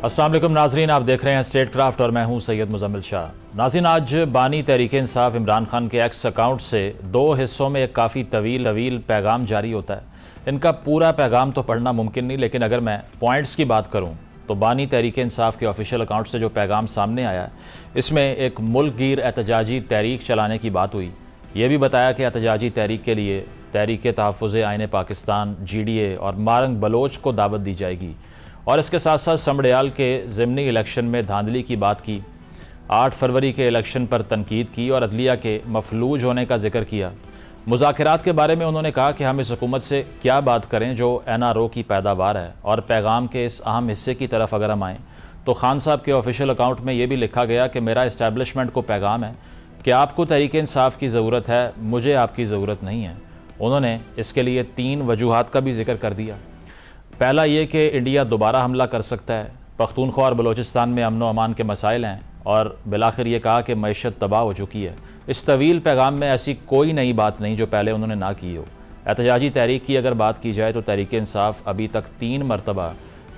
अस्सलाम वालेकुम नाजरीन, आप देख रहे हैं स्टेट क्राफ्ट और मैं हूं सैयद मुजम्मिल शाह। नाज़रीन, आज बानी तहरीक-ए-इंसाफ इमरान खान के एक्स अकाउंट से दो हिस्सों में एक काफ़ी तवील पैगाम जारी होता है। इनका पूरा पैगाम तो पढ़ना मुमकिन नहीं, लेकिन अगर मैं पॉइंट्स की बात करूं तो बानी तहरीक-ए-इंसाफ के ऑफिशियल अकाउंट से जो पैगाम सामने आया, इसमें एक मुल्क गिर एहतजाजी तहरीक चलाने की बात हुई। ये भी बताया कि एहतजाजी तहरीक के लिए तहरीक तहफ़्फ़ुज़ आईन पाकिस्तान GDA और मारंग बलोच को दावत दी जाएगी। और इसके साथ साथ समड़याल के ज़िमनी इलेक्शन में धांधली की बात की, 8 फरवरी के इलेक्शन पर तनकीद की और अदलिया के मफलूज होने का जिक्र किया। मुज़ाकरात के बारे में उन्होंने कहा कि हम इस हुकूमत से क्या बात करें जो NRO की पैदावार है। और पैगाम के इस अहम हिस्से की तरफ अगर हम आएँ तो खान साहब के ऑफिशियल अकाउंट में ये भी लिखा गया कि मेरा इस्टेब्लिशमेंट को पैगाम है कि आपको तहरीक-ए-इंसाफ की ज़रूरत है, मुझे आपकी ज़रूरत नहीं है। उन्होंने इसके लिए 3 वजूहात का भी जिक्र कर दिया। पहला ये कि इंडिया दोबारा हमला कर सकता है, पख्तूनख्वा और बलोचिस्तान में अमन व अमान के मसाइल हैं, और बिलाखिर ये कहा कि मईशत तबाह हो चुकी है। इस तवील पैगाम में ऐसी कोई नई बात नहीं जो पहले उन्होंने ना की हो। एहतजाजी तहरीक की अगर बात की जाए तो तहरीक-ए-इंसाफ अभी तक 3 मरतबा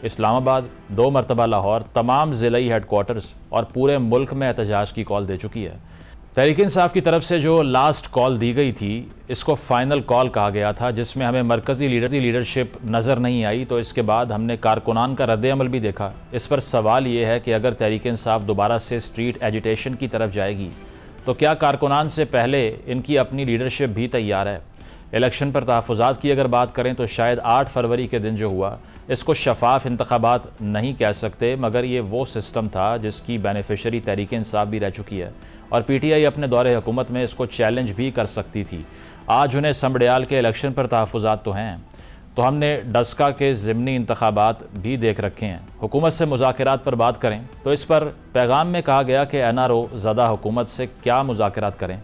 इस्लामाबाद, 2 मरतबा लाहौर, तमाम ज़िलाई हेडकोार्टर्स और पूरे मुल्क में एहतजाज की कॉल दे चुकी है। तहरीक-ए-इंसाफ की तरफ से जो लास्ट कॉल दी गई थी, इसको फ़ाइनल कॉल कहा गया था, जिसमें हमें मरकज़ी लीडरशिप नज़र नहीं आई। तो इसके बाद हमने कारकुनान का रद्द-ए-अमल भी देखा। इस पर सवाल ये है कि अगर तहरीक-ए-इंसाफ दोबारा से स्ट्रीट एजिटेशन की तरफ जाएगी तो क्या कारकुनान से पहले इनकी अपनी लीडरशिप भी तैयार है? इलेक्शन पर तहफ़्फ़ुज़ात की अगर बात करें तो शायद 8 फरवरी के दिन जो हुआ, इसको शफाफ इंतखाबात नहीं कह सकते, मगर ये वो सिस्टम था जिसकी बेनिफिशरी तहरीक-ए-इंसाफ भी रह चुकी है और PTI अपने दौरे हुकूमत में इसको चैलेंज भी कर सकती थी। आज उन्हें समड़याल के इलेक्शन पर तहफ़्फ़ुज़ात तो हैं, तो हमने डस्का के ज़िमनी इंतखाबात भी देख रखे हैं। हुकूमत से मुज़ाकरात पर बात करें तो इस पर पैगाम में कहा गया कि NRO ज़दा हुकूमत से क्या मुज़ाकरात करें।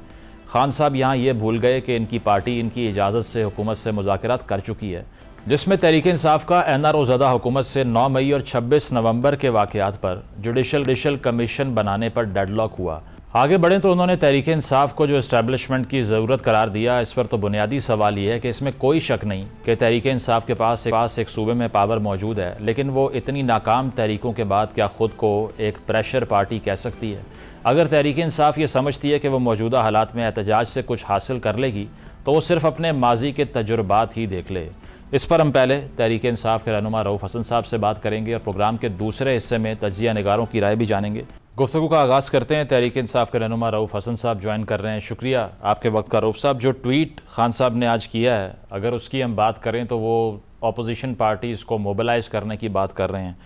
खान साहब यहाँ ये भूल गए कि इनकी पार्टी इनकी इजाज़त से हुकूमत से मुज़ाकरात कर चुकी है, जिसमें तहरीक-ए-इंसाफ का NRO ज़दा हुकूमत से 9 मई और 26 नवंबर के वाक़यात पर जुडिशल कमीशन बनाने पर डेडलॉक हुआ। आगे बढ़ें तो उन्होंने तहरीक-ए-इंसाफ को जो इस्टेब्लिशमेंट की ज़रूरत करार दिया। इस पर तो बुनियादी सवाल ये है कि इसमें कोई शक नहीं कि तहरीक-ए-इंसाफ के पास एक सूबे में पावर मौजूद है, लेकिन वो इतनी नाकाम तहरीकों के बाद क्या ख़ुद को एक प्रेशर पार्टी कह सकती है? अगर तहरीक-ए-इंसाफ ये समझती है कि वो मौजूदा हालात में एहतजाज से कुछ हासिल कर लेगी तो वो सिर्फ अपने माजी के तजुर्बात ही देख ले। इस पर हम पहले तहरीक-ए-इंसाफ के रहनुमा रऊफ़ हसन साहब से बात करेंगे और प्रोग्राम के दूसरे हिस्से में तज्ज़िया निगारों की राय भी जानेंगे। गुफ्तगू का आगाज़ करते हैं। तहरीक-ए-इंसाफ के रहनुमा रऊफ़ हसन साहब ज्वाइन कर रहे हैं। शुक्रिया आपके वक्त का। रऊफ़ साहब, जो ट्वीट खान साहब ने आज किया है, अगर उसकी हम बात करें तो वो अपोजिशन पार्टीज़ को मोबिलाइज़ करने की बात कर रहे हैं।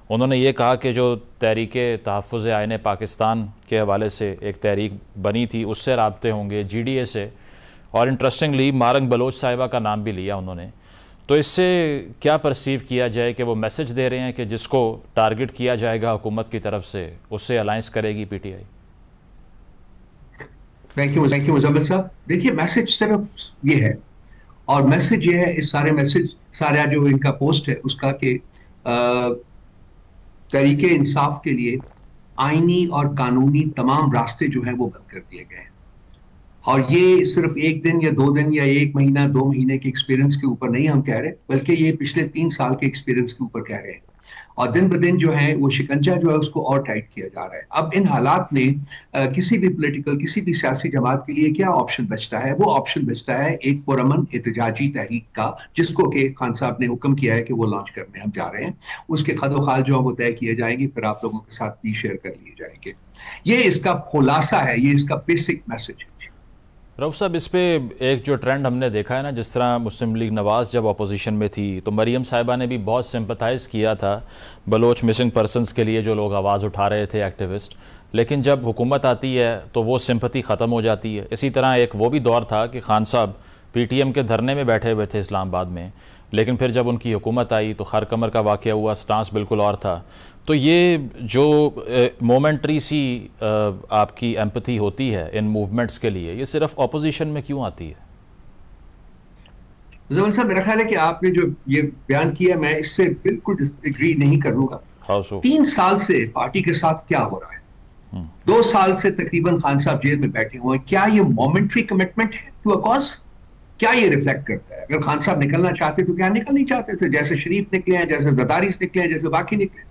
उन्होंने ये कहा कि जो तहरीक तहफ़्फ़ुज़ आईन पाकिस्तान के हवाले से एक तहरीक बनी थी, उससे राब्ते होंगे GDA से, और इंटरेस्टिंगली मारंग बलोच साहिबा का नाम भी लिया उन्होंने। तो इससे क्या परसीव किया जाए कि वो मैसेज दे रहे हैं कि जिसको टारगेट किया जाएगा हुकूमत की तरफ से, उससे अलायंस करेगी PTI? थैंक यू मुजम्मिल साहब। देखिए, मैसेज सिर्फ ये है, और मैसेज ये है, इस सारा जो इनका पोस्ट है उसका, कि तहरीके इंसाफ के लिए आईनी और कानूनी तमाम रास्ते जो हैं वो बंद कर दिए गए हैं। और ये सिर्फ 1 दिन या 2 दिन या 1 महीना 2 महीने के एक्सपीरियंस के ऊपर नहीं हम कह रहे, बल्कि ये पिछले 3 साल के एक्सपीरियंस के ऊपर कह रहे हैं। और दिन ब दिन जो है वो शिकंजा जो है उसको और टाइट किया जा रहा है। अब इन हालात में किसी भी सियासी जमात के लिए क्या ऑप्शन बचता है? वो ऑप्शन बचता है एक पुरअमन एहतजाजी तहरीक का, जिसको कि खान साहब ने हुक्म किया है कि वो लॉन्च करने हम जा रहे हैं। उसके खदोखाल जो है वो तय किए जाएंगे, फिर आप लोगों के साथ भी शेयर कर लिए जाएंगे। ये इसका खुलासा है, ये इसका बेसिक मैसेज है। रऊफ़ साहब, इस पे एक जो ट्रेंड हमने देखा है ना, जिस तरह मुस्लिम लीग नवाज़ जब अपोजिशन में थी तो मरीम साहिबा ने भी बहुत सिंपथाइज़ किया था बलोच मिसिंग पर्सनस के लिए, जो लोग आवाज़ उठा रहे थे, एक्टिविस्ट। लेकिन जब हुकूमत आती है तो वो सिंपथी ख़त्म हो जाती है। इसी तरह एक वो भी दौर था कि खान साहब PTM के धरने में बैठे हुए थे इस्लामाबाद में, लेकिन फिर जब उनकी हुकूमत आई तो खर कमर का वाक़या हुआ, स्टांस बिल्कुल और था। तो ये जो मोमेंट्री सी आपकी एम्पैथी होती है इन मूवमेंट्स के लिए, ये सिर्फ अपोजिशन में क्यों आती है? जमान साहब, मेरा ख्याल है कि आपने जो ये बयान किया, मैं इससे बिल्कुल एग्री नहीं करूंगा। 3 साल से पार्टी के साथ क्या हो रहा है? 2 साल से तकरीबन खान साहब जेल में बैठे हुए हैं। क्या ये मोमेंट्री कमिटमेंट है टू अ कॉज? क्या ये रिफ्लेक्ट करता है? अगर खान साहब निकलना चाहते तो क्या निकल नहीं चाहते थे? जैसे शरीफ निकले हैं, जैसे जरदारी निकले हैं, जैसे बाकी निकले।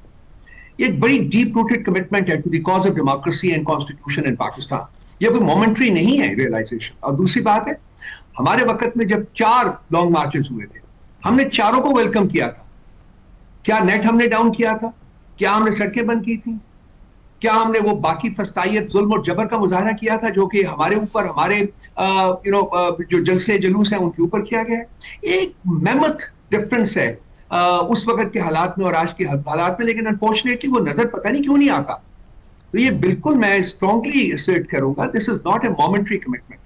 ये एक बड़ी डीप रूटेड कमिटमेंट है to the cause of democracy and constitution in Pakistan. ये कोई मोमेंट्री नहीं है रियलाइजेशन। और दूसरी बात है, हमारे वक्त में जब 4 लॉन्ग मार्चेस हुए थे, हमने चारों को वेलकम किया था। क्या नेट हमने डाउन किया था? क्या हमने सड़कें बंद की थी? क्या हमने वो बाकी फस्तायत, जुल्म और जबर का मुजाहरा किया था जो कि हमारे ऊपर, हमारे जो जलसे जुलूस हैं उनके ऊपर किया गया है? एक मेमथ डिफरेंस है उस वक्त के हालात में और आज के हालात में, लेकिन अनफॉर्चुनेटली वो नजर पता नहीं क्यों नहीं आता। तो ये बिल्कुल मैं स्ट्रांगली असर्ट करूंगा, this is not a momentary commitment.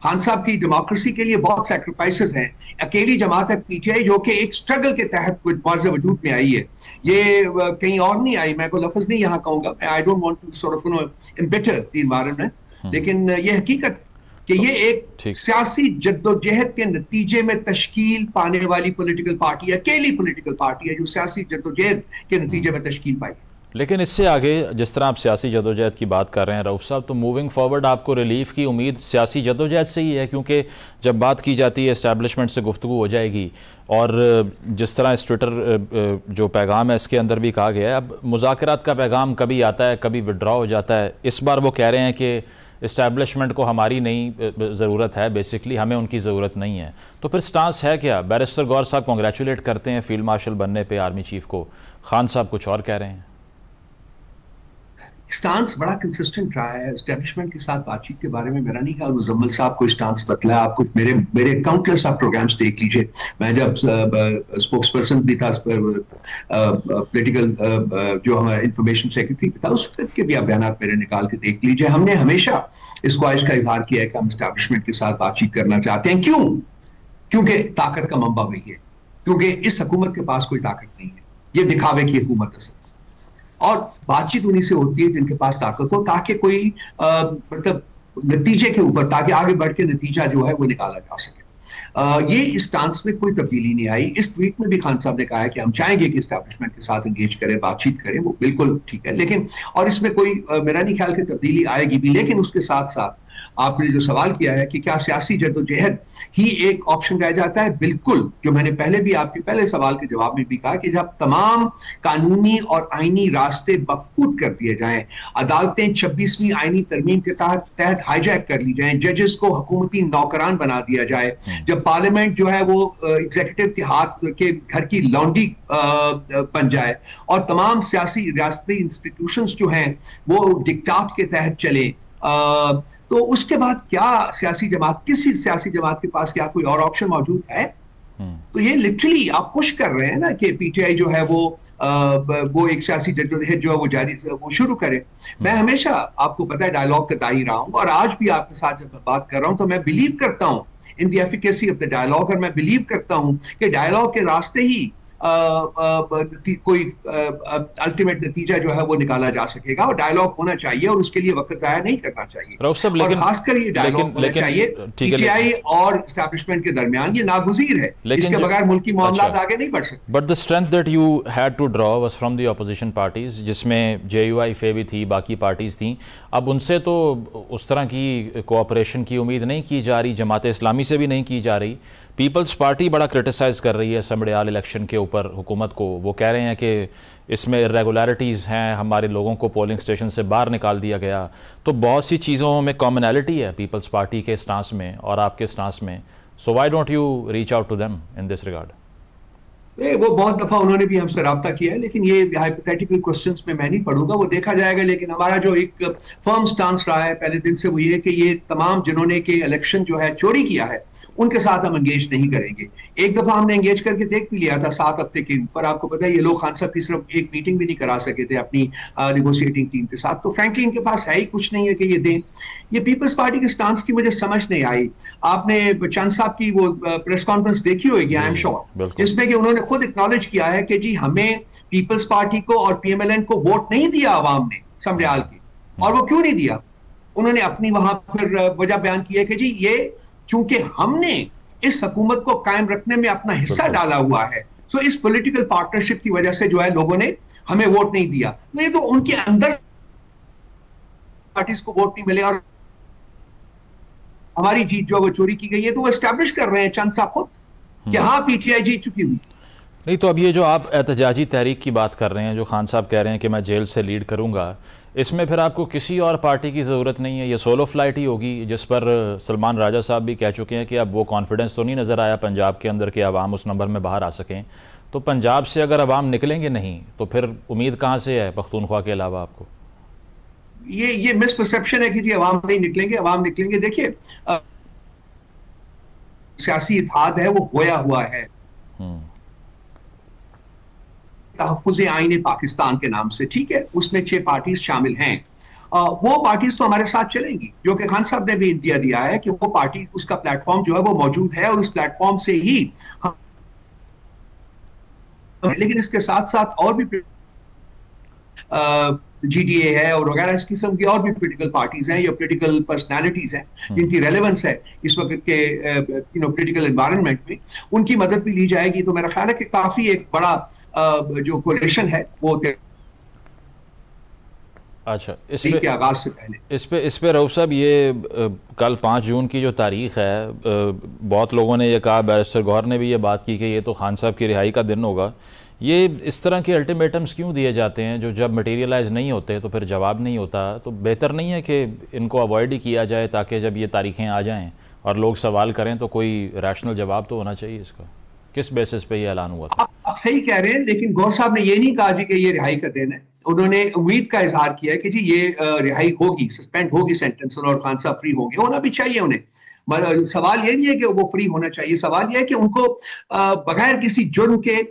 Khan साहब की डेमोक्रेसी के लिए बहुत सैक्रिफाइसेस हैं। अकेली जमात है पीटीआई जो कि एक स्ट्रगल के तहत वजूद में आई है, ये कहीं और नहीं आई। मैं कोई लफ्ज नहीं यहाँ कहूंगा, I don't want to sort of embitter the environment, लेकिन ये हकीकत कि ये एक सियासी जद्दोजहद के नतीजे में तश्कील पाने वाली पॉलिटिकल पार्टी, अकेली पॉलिटिकल पार्टी है जो सियासी जद्दोजहद के नतीजे में तश्कील पाई। लेकिन इससे आगे जिस तरह आप सियासी जदोजहद की बात कर रहे हैं रऊफ साहब, तो मूविंग फॉरवर्ड आपको रिलीफ की उम्मीद सियासी जदोजहद से ही है, क्योंकि जब बात की जाती है इस्टेब्लिशमेंट से गुफ्तगू हो जाएगी, और जिस तरह इस ट्विटर जो पैगाम है इसके अंदर भी कहा गया है, अब मुज़ाकरात का पैगाम कभी आता है कभी विड्रॉ हो जाता है। इस बार वो कह रहे हैं कि इस्टेब्लिशमेंट को हमारी नहीं ज़रूरत है, बेसिकली हमें उनकी ज़रूरत नहीं है। तो फिर स्टांस है क्या? बैरिस्टर गौर साहब कॉन्ग्रेचुलेट करते हैं फील्ड मार्शल बनने पे आर्मी चीफ को, खान साहब कुछ और कह रहे हैं। स्टांस बड़ा कंसिस्टेंट रहा है एस्टेब्लिशमेंट के साथ बातचीत के बारे में। मेरा नहीं ख्याल मुजम्मिल साहब को स्टांस बतला। आप कुछ मेरे काउंटलेस आप प्रोग्राम्स देख लीजिए। मैं जब स्पोक्स पर्सन भी था, पॉलिटिकल जो हमारा इंफॉर्मेशन सेक्रेटरी था, उस वक्त के भी आप बयान मेरे निकाल के देख लीजिए। हमने हमेशा इस ख्वाहिश का इजहार किया है कि हम एस्टेब्लिशमेंट के साथ बातचीत करना चाहते हैं। क्यों? क्योंकि ताकत का मंबा वही है, क्योंकि इस हुकूमत के पास कोई ताकत नहीं है, ये दिखावे की हुकूमत है, और बातचीत उन्हीं से होती है जिनके पास ताकत हो, ताकि कोई मतलब नतीजे के ऊपर, ताकि आगे बढ़ के नतीजा जो है वो निकाला जा सके। ये इस स्टांस में कोई तब्दीली नहीं आई। इस ट्वीट में भी खान साहब ने कहा है कि हम चाहेंगे कि एस्टैब्लिशमेंट के साथ एंगेज करें, बातचीत करें, वो बिल्कुल ठीक है। लेकिन और इसमें कोई मेरा नहीं ख्याल कि तब्दीली आएगी भी। लेकिन उसके साथ साथ आपने जो सवाल किया है कि क्या सियासी जद्दोजहद ही एक ऑप्शन रह जाता है, बिल्कुल। जो मैंने पहले भी आपके पहले सवाल के जवाब में भी कहा कि जब तमाम कानूनी और आईनी रास्ते मफकूद कर दिए जाएं, अदालतें 26वीं आईनी तरमीम के तहत हाईजैक कर ली जाएं, जजेस को हुकूमती नौकरान बना दिया जाए, जब पार्लियामेंट जो है वो एग्जीक्यूटिव के हाथ के घर की लॉन्ड्री बन जाए, और तमाम सियासी रियासती इंस्टीट्यूशंस जो हैं वो डिक्टाट के तहत चले, तो उसके बाद क्या सियासी जमात, किसी सियासी जमात के पास क्या कोई और ऑप्शन मौजूद है? तो ये लिटरली आप पुश कर रहे हैं ना कि पीटीआई जो है वो एक सियासी जद्दोजहद जो है वो शुरू करे। मैं हमेशा, आपको पता है, डायलॉग का दाई रहा हूं, और आज भी आपके साथ जब मैं बात कर रहा हूं तो मैं बिलीव करता हूं in the efficacy of the dialogue, और मैं बिलीव करता हूं कि डायलॉग के रास्ते ही कोई अल्टीमेट नतीजा जो है वो निकाला जा सकेगा, और डायलॉग होना चाहिए, और उसके लिए वक्त जाया नहीं करना चाहिए। और खासकर ये डायलॉग होना चाहिए पीटीआई और एस्टैब्लिशमेंट के दरमियान, ये नागुज़ीर है, इसके बगैर मुल्की मामलात आगे नहीं बढ़ सकते। But the strength that you had to draw was from the opposition parties, जिसमें JUIF भी थी, बाकी पार्टीज थी। अब उनसे तो उस तरह की कोऑपरेशन की उम्मीद नहीं की जा रही, जमात इस्लामी से भी नहीं की जा रही। पीपल्स पार्टी बड़ा क्रिटिसाइज़ कर रही है समड़ियाल इलेक्शन के ऊपर हुकूमत को। वो कह रहे हैं कि इसमें इरेगुलरिटीज़ हैं, हमारे लोगों को पोलिंग स्टेशन से बाहर निकाल दिया गया। तो बहुत सी चीज़ों में कॉमनैलिटी है पीपल्स पार्टी के स्टांस में और आपके स्टांस में। So why don't you reach out to them in this regard? वो बहुत दफा उन्होंने भी हमसे रब्ता किया है, लेकिन ये हाइपोथेटिकल क्वेश्चंस में मैं नहीं पढ़ूंगा, वो देखा जाएगा। लेकिन हमारा जो एक फर्म स्टांस रहा है पहले दिन से, वो ये कि ये तमाम जिन्होंने के इलेक्शन जो है चोरी किया है, उनके साथ हम एंगेज नहीं करेंगे। एक दफा हमने एंगेज करके देख भी लिया था 7 हफ्ते के ऊपर। आपको पता है ये लोग खान साहब की सिर्फ एक मीटिंग भी नहीं करा सके थे अपनी नेगोशिएटिंग टीम के साथ। तो फ्रैंकली इनके पास है ही कुछ नहीं है कि ये दें। ये पीपल्स पार्टी के स्टांस की मुझे समझ नहीं आई। आपने चंद साहब की वो प्रेस कॉन्फ्रेंस देखी होगी, आई एम श्योर, जिसमें कि उन्होंने खुद एक्नॉलेज किया है कि जी हमें पीपल्स पार्टी को और PMLN को वोट नहीं दिया आवाम ने समड़ियाल की। और वो क्यों नहीं दिया? उन्होंने अपनी वहां फिर वजह बयान की है कि जी ये क्योंकि हमने इस हुकूमत को कायम रखने में अपना हिस्सा डाला हुआ है, सो इस पॉलिटिकल पार्टनरशिप की वजह से जो है लोगों ने हमें वोट नहीं दिया। तो ये तो उनके अंदर पार्टीज को वोट नहीं मिले और हमारी जीत जो वो चोरी की गई है, तो वो एस्टैब्लिश कर रहे हैं चंद साहब खुद कि हाँ PTI जीत चुकी हुई। नहीं तो अब ये जो आप एहतजाजी तहरीक की बात कर रहे हैं, जो खान साहब कह रहे हैं कि मैं जेल से लीड करूंगा, इसमें फिर आपको किसी और पार्टी की ज़रूरत नहीं है, ये सोलो फ्लाइट ही होगी, जिस पर सलमान राजा साहब भी कह चुके हैं कि अब वो कॉन्फिडेंस तो नहीं नज़र आया पंजाब के अंदर कि अवाम उस नंबर में बाहर आ सकें। तो पंजाब से अगर अवाम निकलेंगे नहीं तो फिर उम्मीद कहाँ से है पख्तूनख्वा के अलावा आपको? ये मिसपरसेप्शन है कि जी अवाम नहीं निकलेंगे, अवाम निकलेंगे। देखिए सियासी इत्तेहाद है वो होया हुआ है तहफ़्फ़ुज़ आईन पाकिस्तान के नाम से, ठीक है, उसमें 6 पार्टीज शामिल हैं। वो पार्टीज तो हमारे साथ चलेंगी, जो कि खान साहब ने भी इंदिया दिया है कि वो पार्टी, उसका प्लेटफॉर्म जो है वो मौजूद है और उस प्लेटफॉर्म से ही लेकिन इसके साथ साथ और भी GDA है और वगैरह इस किस्म की और भी पॉलिटिकल पार्टीज हैं या पॉलिटिकल पर्सनालिटीज हैं जिनकी रेलेवेंस है इस वक्त के पॉलिटिकल एनवायरनमेंट में, उनकी मदद भी ली जाएगी। तो मेरा ख्याल है कि काफी एक बड़ा जो कोलिशन है वो अच्छा इसके आगाज से पहले इस पे रऊफ साहब, ये कल 5 जून की जो तारीख है, बहुत लोगों ने ये कहा, बैरिस्टर गौहर ने भी ये बात की कि ये तो खान साहब की रिहाई का दिन होगा। ये इस तरह के अल्टीमेटम्स क्यों दिए जाते हैं जो जब मटेरियलाइज नहीं होते तो फिर जवाब नहीं होता? तो बेहतर नहीं है कि इनको अवॉइड ही किया जाए ताकि जब ये तारीखें आ जाएं और लोग सवाल करें तो कोई रैशनल जवाब तो होना चाहिए इसका? किस बेसिस पे ये ऐलान हुआ था? आप सही कह रहे हैं, लेकिन गौर साहब ने ये नहीं कहा जी कि ये रिहाई का दिन है। उन्होंने उम्मीद का इजहार किया है कि जी ये रिहाई होगी, सस्पेंड होगी सेंटेंस और खान साहब फ्री होंगे। होना भी चाहिए उन्हें। सवाल ये नहीं है कि वो फ्री होना चाहिए, सवाल ये है कि उनको बगैर किसी जुर्म के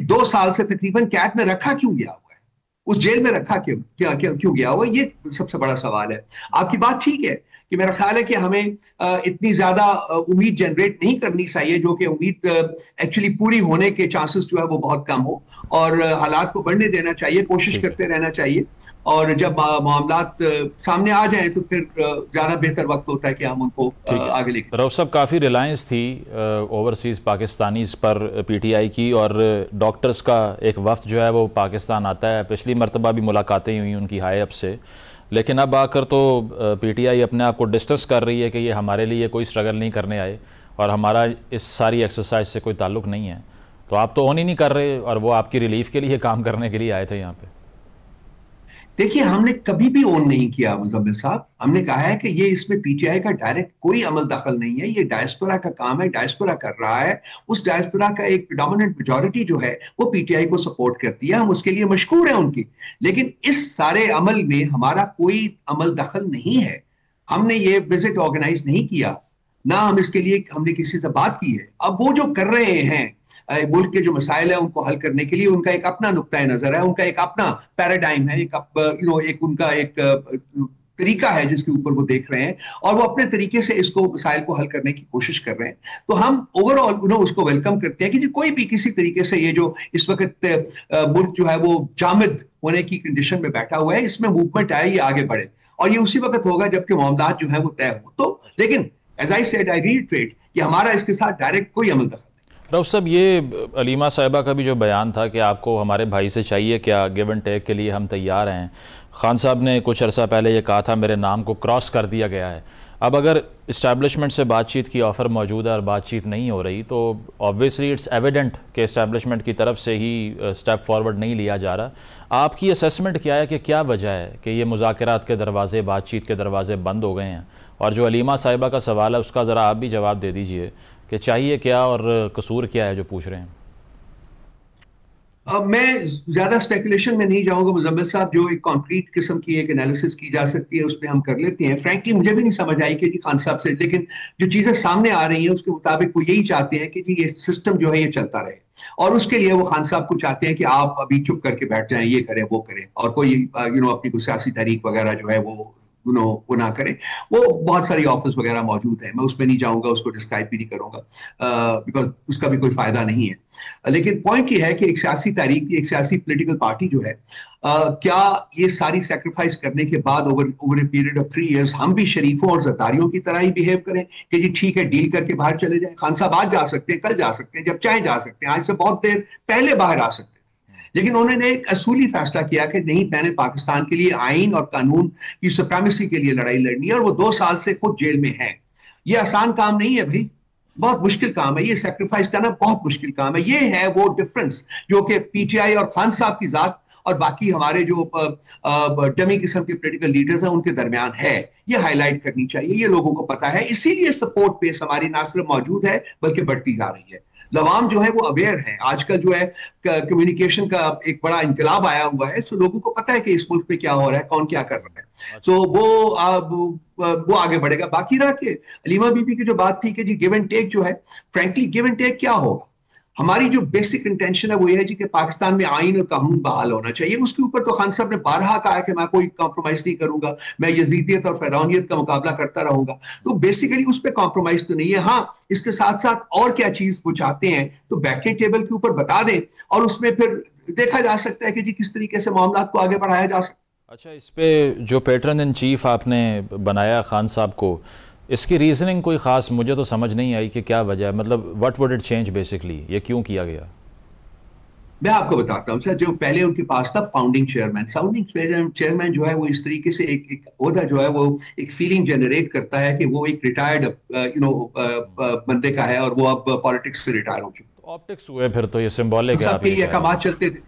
2 साल से तकरीबन कैद में रखा क्यों गया हुआ है, उस जेल में रखा क्यों गया हुआ है, ये सबसे बड़ा सवाल है। आपकी बात ठीक है कि मेरा ख्याल है कि हमें इतनी ज्यादा उम्मीद जनरेट नहीं करनी चाहिए, जो कि उम्मीद एक्चुअली पूरी होने के चांसेस जो है वो बहुत कम हो, और हालात को बढ़ने देना चाहिए, कोशिश करते रहना चाहिए, और जब मामलात सामने आ जाए तो फिर ज्यादा बेहतर वक्त होता है कि हम उनको आगे लेकर। रऊफ साहब, काफ़ी रिलायंस थी ओवरसीज़ पाकिस्तानीज़ पर PTI की, और डॉक्टर्स का एक वफ्द जो है वो पाकिस्तान आता है। पिछली मरतबा भी मुलाकातें हुई उनकी हाई अप से, लेकिन अब आकर तो PTI अपने आप को डिस्टेंस कर रही है कि ये हमारे लिए कोई स्ट्रगल नहीं करने आए और हमारा इस सारी एक्सरसाइज से कोई ताल्लुक़ नहीं है। तो आप तो ऑन ही नहीं कर रहे और वो आपकी रिलीफ के लिए काम करने के लिए आए थे यहाँ पे। देखिए, हमने कभी भी ओन नहीं किया मुजम्मिल साहब। हमने कहा है कि ये इसमें PTI का डायरेक्ट कोई अमल दखल नहीं है, ये डायस्पोरा का काम है, डायस्पोरा कर रहा है। उस डायस्पोरा का एक प्रेडोमिनेंट मेजॉरिटी जो है वो PTI को सपोर्ट करती है, हम उसके लिए मशकूर हैं उनकी, लेकिन इस सारे अमल में हमारा कोई अमल दखल नहीं है। हमने ये विजिट ऑर्गेनाइज नहीं किया, ना हम इसके लिए हमने किसी से बात की है। अब वो जो कर रहे हैं मुल्क के जो मसाइल है उनको हल करने के लिए, उनका एक अपना नुक्ता नजर है, उनका एक अपना पैराडाइम है, एक उनका एक तरीका है जिसके ऊपर वो देख रहे हैं, और वो अपने तरीके से इसको मसाइल को हल करने की कोशिश कर रहे हैं। तो हम ओवरऑल उसको वेलकम करते हैं कि जी कोई भी किसी तरीके से ये जो इस वक्त मुल्क जो है वो जामिद होने की कंडीशन में बैठा हुआ है, इसमें मूवमेंट आए, ये आगे बढ़े, और ये उसी वक्त होगा जबकि मामलात जो है वो तय हो। तो लेकिन as I said, I reiterate कि हमारा इसके साथ डायरेक्ट कोई अमल दखल। रऊफ साहब, ये अलीमा साहिबा का भी जो बयान था कि आपको हमारे भाई से चाहिए क्या, गिव एंड टेक के लिए हम तैयार हैं। खान साहब ने कुछ अर्सा पहले ये कहा था मेरे नाम को क्रॉस कर दिया गया है। अब अगर इस्टेब्लिशमेंट से बातचीत की ऑफ़र मौजूद है और बातचीत नहीं हो रही, तो ऑब्वियसली इट्स एविडेंट कि इस्टेब्लिशमेंट की तरफ से ही स्टेप फॉरवर्ड नहीं लिया जा रहा। आपकी असेसमेंट क्या है कि क्या वजह है कि ये मुज़ाकरात के दरवाज़े, बातचीत के दरवाज़े बंद हो गए हैं? और जो अलीमा साहिबा का सवाल है उसका ज़रा आप भी जवाब दे दीजिए कि चाहिए क्या और कसूर क्या है जो पूछ रहे हैं। मैं ज्यादा स्पेकुलेशन में नहीं जाऊंगा मुजम्मिल साहब। जो एक कॉन्क्रीट किस्म की एक एनालिसिस की जा सकती है उस पर हम कर लेते हैं। फ्रैंकली मुझे भी नहीं समझ आई कि जी खान साहब से, लेकिन जो चीजें सामने आ रही हैं उसके मुताबिक वो यही चाहते हैं कि जी ये सिस्टम जो है ये चलता रहे, और उसके लिए वो खान साहब को चाहते हैं कि आप अभी चुप करके बैठ जाएं, ये करें वो करें, और कोई अपनी कोई सियासी तहरीक वगैरह जो है वो ना करें। वो बहुत सारी ऑफिस वगैरह मौजूद है, मैं उसमें नहीं जाऊंगा, उसको डिस्क्राइब भी नहीं करूंगा बिकॉज उसका भी कोई फायदा नहीं है। लेकिन पॉइंट ये है कि एक सियासी तहरीक, एक सियासी पॉलिटिकल पार्टी जो है, क्या ये सारी सेक्रीफाइस करने के बाद over a period of 3 years हम भी शरीफों और ज़तारियों की तरह ही बिहेव करें कि जी ठीक है डील करके बाहर चले जाएं? खान साहब आज जा सकते हैं, कल जा सकते हैं, जब चाहे जा सकते हैं, आज से बहुत देर पहले बाहर आ सकते हैं, लेकिन उन्होंने एक असूली फैसला किया कि नहीं, मैंने पाकिस्तान के लिए आइन और कानून की सुप्रीमेसी के लिए लड़ाई लड़नी है, और वो 2 साल से खुद जेल में है। ये आसान काम नहीं है भाई, बहुत मुश्किल काम है, ये सेक्रीफाइस करना बहुत मुश्किल काम है। ये है वो डिफरेंस जो कि पीटीआई और खान साहब की जात और बाकी हमारे जो डमी किस्म के पॉलिटिकल लीडर्स हैं उनके दरमियान है। ये हाईलाइट करनी चाहिए, ये लोगों को पता है, इसीलिए सपोर्ट बेस हमारी ना सिर्फ मौजूद है बल्कि बढ़ती जा रही है। लवाम जो है वो अवेयर है, आजकल जो है कम्युनिकेशन का एक बड़ा इंकलाब आया हुआ है, सो लोगों को पता है कि इस मुल्क पे क्या हो रहा है, कौन क्या कर रहा है, तो वो आगे बढ़ेगा। बाकी रहा कि अलीमा बीबी की जो बात थी कि जी गिव एंड टेक जो है, फ्रैंकली गिव एंड टेक क्या होगा, हमारी जो बेसिक इंटेंशन है वो ये है जी कि पाकिस्तान में आइन और कानून बहाल होना चाहिए। उसके ऊपर तो खान साहब ने बारहा कहा है कि मैं कोई कॉम्प्रोमाइज नहीं करूंगा, मैं यजीदियत और फैरानियत का मुकाबला करता रहूंगा, तो बेसिकली उस पर कॉम्प्रोमाइज तो नहीं है। हाँ, इसके साथ साथ और क्या चीज वो चाहते हैं तो बैठे टेबल के ऊपर बता दें और उसमें फिर देखा जा सकता है कि जी किस तरीके से मामला को आगे बढ़ाया जा सकता है। अच्छा, इस पे जो पैटर्न इन चीफ आपने बनाया खान साहब को, इसकी रीजनिंग कोई ख़ास मुझे तो समझ नहीं आई कि क्या वजह है, मतलब what would it change basically, ये क्यों किया गया? मैं आपको बताता हूँ सर, जो पहले उनके पास था फाउंडिंग चेयरमैन जो है वो इस तरीके से एक ओहदा जो है वो एक फीलिंग जनरेट करता है कि वो एक रिटायर्ड बंदे का है और वो अब पॉलिटिक्स से रिटायर हो चुके। तो ऑप्टिक्स हुए फिर तो, ये सिंबॉलिक है। आपके ये अहकाम चलते थे,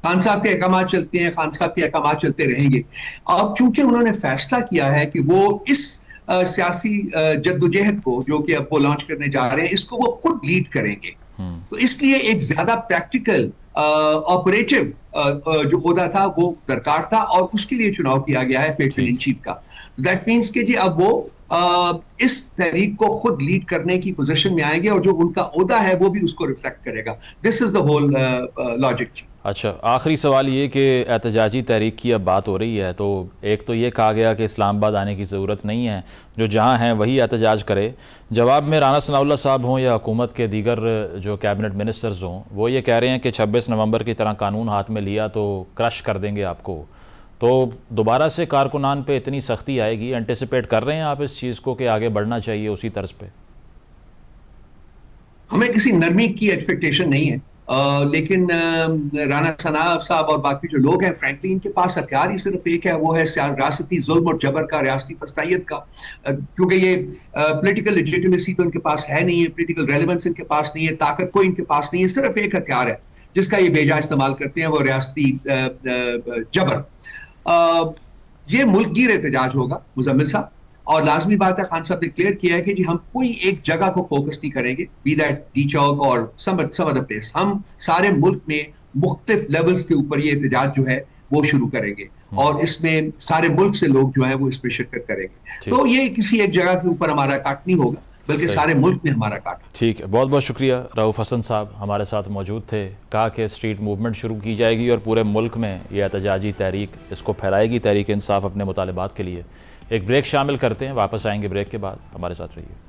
खान साहब के अहकाम चलते हैं, खान साहब के अहकाम चलते रहेंगे। अब चूंकि उन्होंने फैसला किया है कि वो इस सियासी जद्दोजहद को जो कि अब वो लॉन्च करने जा रहे हैं इसको वो खुद लीड करेंगे, तो इसलिए एक ज्यादा प्रैक्टिकल ऑपरेटिव जो ओहदा था वो दरकार था और उसके लिए चुनाव किया गया है पेट्रोल इन चीफ का। दैट मीन्स कि जी अब वो इस तहरीक को खुद लीड करने की पोजीशन में आएंगे और जो उनका ओहदा है वो भी उसको रिफ्लेक्ट करेगा। This is the whole logic. अच्छा, आखिरी सवाल ये कि एहतजाजी तहरीक की अब बात हो रही है, तो एक तो ये कहा गया कि इस्लामाबाद आने की ज़रूरत नहीं है, जो जहाँ हैं वही एहतजाज करे। जवाब में राना सनाउल्लाह साहब हों या हुकूमत के दीगर जो कैबिनेट मिनिस्टर्स हों, वो ये कह रहे हैं कि 26 नवंबर की तरह कानून हाथ में लिया तो क्रश कर देंगे आपको। तो दोबारा से कारकुनान पे इतनी सख्ती आएगी, एंटिसिपेट कर रहे हैं आप इस चीज़ को कि आगे बढ़ना चाहिए उसी तर्ज पे? हमें किसी नरमी की एक्सपेक्टेशन नहीं है, लेकिन राना सना साहब और बाकी जो लोग हैं फ्रैंकली इनके पास हथियार ही सिर्फ एक है, वो है रियासती जुल्म और जबर का, रियासती फस्तायत का। क्योंकि ये पॉलिटिकल लेजिटिमेसी तो इनके पास है नहीं है, पॉलिटिकल रेलेवेंस इनके पास नहीं है, ताकत कोई इनके पास नहीं है, सिर्फ एक हथियार है जिसका ये बेजा इस्तेमाल करते हैं, वो रियासती जबर। ये मुल्कगीर एहतजाज होगा मुजम्मिल साहब, और लाजमी बात है खान साहब ने क्लियर किया है कि जी हम कोई एक जगह को फोकस नहीं करेंगे, बी दैट डी चौक और सम अदर प्लेस, हम सारे मुल्क में मुख्तलिफ लेवल्स के ऊपर ये एहतजाज जो है वो शुरू करेंगे और इसमें सारे मुल्क से लोग जो है वो इसमें शिरकत करेंगे। तो ये किसी एक जगह के ऊपर हमारा काट नहीं होगा बल्कि सारे मुल्क में हमारा काट। ठीक है, बहुत बहुत शुक्रिया। रऊफ हसन साहब हमारे साथ मौजूद थे, कहा कि स्ट्रीट मूवमेंट शुरू की जाएगी और पूरे मुल्क में ये एहतजाजी तहरीक इसको फैलाएगी, तहरीक इंसाफ अपने मुतालिबात के लिए। एक ब्रेक शामिल करते हैं, वापस आएंगे ब्रेक के बाद, हमारे साथ रहिए।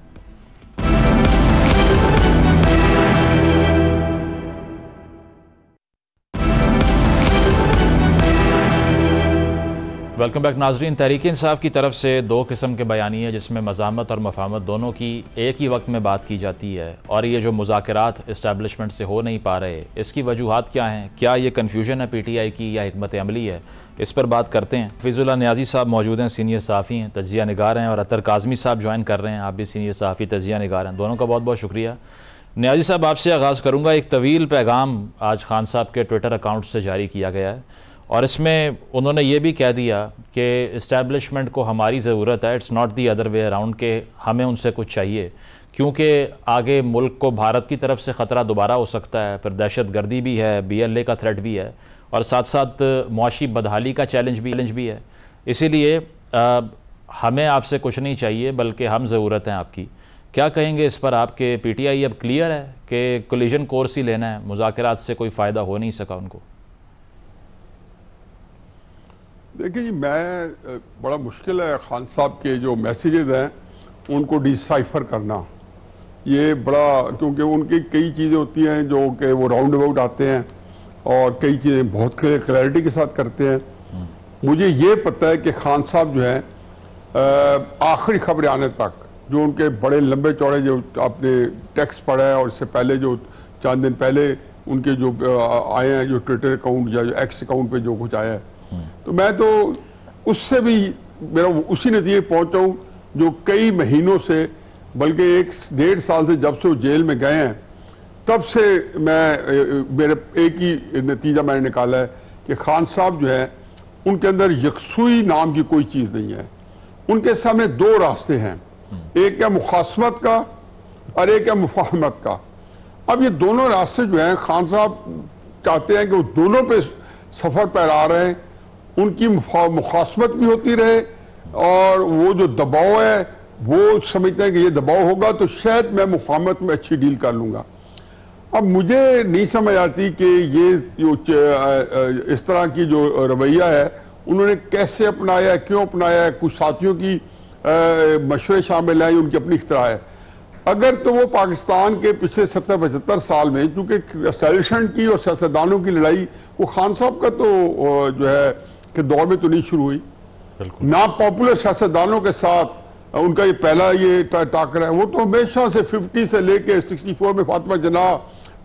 वेलकम बैक नाजरीन। तहरीक इंसाफ की तरफ से दो किस्म के बयानी है जिसमें मज़ामत और मफामत दोनों की एक ही वक्त में बात की जाती है, और ये जो मुज़ाकरात इस्टेब्लिशमेंट से हो नहीं पा रहे, इसकी वजूहात क्या हैं? क्या ये कन्फ्यूजन है पीटीआई की या हिकमत अमली है? इस पर बात करते हैं। हफीजुल्लाह नियाज़ी साहब मौजूद हैं, सीनियर सहाफ़ी हैं, तजिया निगार हैं, और अतर काज़मी साहब ज्वाइन कर रहे हैं, आप भी सीनियर सहाफ़ी तजिया निगार हैं। दोनों का बहुत बहुत शुक्रिया। नियाज़ी साहब, आपसे आगाज़ करूँगा। एक तवील पैगाम आज खान साहब के ट्विटर अकाउंट से जारी किया गया है और इसमें उन्होंने ये भी कह दिया कि इस्टेब्लिशमेंट को हमारी ज़रूरत है, it's not the other way around, के हमें उनसे कुछ चाहिए क्योंकि आगे मुल्क को भारत की तरफ से ख़तरा दोबारा हो सकता है, फिर दहशत गर्दी भी है, BLA का थ्रेट भी है, और साथ साथ मुआशी बदहाली का चैलेंज भी है। इसीलिए हमें आपसे कुछ नहीं चाहिए बल्कि हम ज़रूरत हैं आपकी। क्या कहेंगे इस पर? आपके PTI अब क्लियर है कि कोलिजन कोर्स ही लेना है, मुज़ाकरात से कोई फ़ायदा हो नहीं सका उनको? देखिए जी, मैं बड़ा मुश्किल है खान साहब के जो मैसेजेस हैं उनको डिसाइफर करना, ये बड़ा, क्योंकि उनकी कई चीज़ें होती हैं जो कि वो राउंड अबाउट आते हैं और कई चीज़ें बहुत क्लैरिटी के साथ करते हैं। मुझे ये पता है कि खान साहब जो है आखिरी खबर आने तक जो उनके बड़े लंबे चौड़े जो आपने टेक्स्ट पढ़ा है और इससे पहले जो चंद दिन पहले उनके जो आए हैं जो ट्विटर अकाउंट या जो एक्स अकाउंट पे जो कुछ आया है, तो मैं तो उससे भी मेरा उसी नतीजे पहुंचा हूं जो कई महीनों से बल्कि 1-1.5 साल से जब से वो जेल में गए हैं तब से मेरे एक ही नतीजा मैंने निकाला है कि खान साहब जो है उनके अंदर यकसुई नाम की कोई चीज नहीं है। उनके सामने दो रास्ते हैं, एक है मुखासमत का और एक है मुफाहमत का। अब ये दोनों रास्ते जो हैं खान साहब चाहते हैं कि वो दोनों पे सफर पर आ रहे हैं, उनकी मुखासमत भी होती रहे और वो जो दबाव है वो समझते हैं कि ये दबाव होगा तो शायद मैं मुफाहमत में अच्छी डील कर लूंगा। अब मुझे नहीं समझ आती कि ये जो इस तरह की जो रवैया है उन्होंने कैसे अपनाया, क्यों अपनाया है। कुछ साथियों की मशवरे शामिल हैं, उनकी अपनी इख्तिरा है। अगर तो वो पाकिस्तान के पिछले 70-75 साल में, चूंकि एस्टैब्लिशमेंट की और सियासतदानों की लड़ाई वो खान साहब का तो जो है कि दौर में तो नहीं शुरू हुई, ना पॉपुलर सियासतदानों के साथ उनका ये पहला ये टाकरा है। वो तो हमेशा से 50 से लेके 64 में फातिमा जिन्नाह,